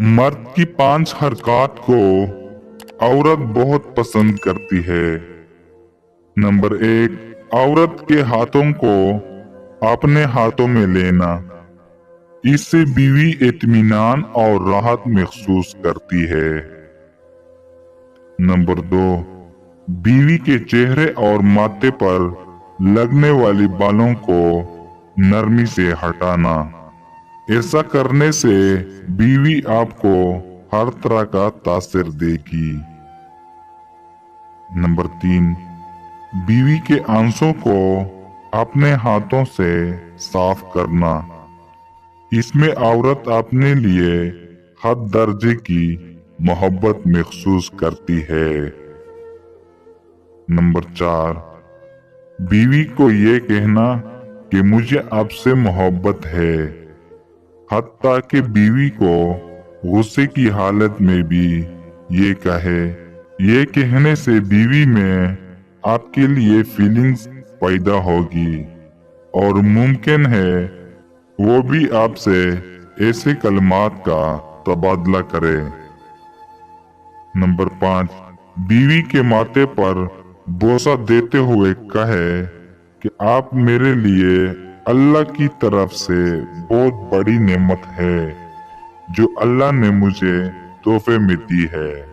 मर्द की 5 हरकत को औरत बहुत पसंद करती है। नंबर 1, औरत के हाथों को अपने हाथों में लेना। इससे बीवी इत्मीनान और राहत महसूस करती है। नंबर 2, बीवी के चेहरे और माथे पर लगने वाली बालों को नरमी से हटाना। ऐसा करने से बीवी आपको हर तरह का तासीर देगी। नंबर 3, बीवी के आंसू को अपने हाथों से साफ करना। इसमें औरत अपने लिए हद दर्जे की मोहब्बत महसूस करती है। नंबर 4, बीवी को ये कहना कि मुझे आपसे मोहब्बत है। हत्ता कि बीवी को गुस्से की हालत में भी ये कहे। ये कहने से बीवी में आपके लिए फीलिंग्स पैदा होगी और मुमकिन है वो भी आपसे ऐसे कलमात का तबादला करे। नंबर 5, बीवी के माथे पर बोसा देते हुए कहे कि आप मेरे लिए अल्लाह की तरफ से बहुत बड़ी नेमत है जो अल्लाह ने मुझे तोहफे में दी है।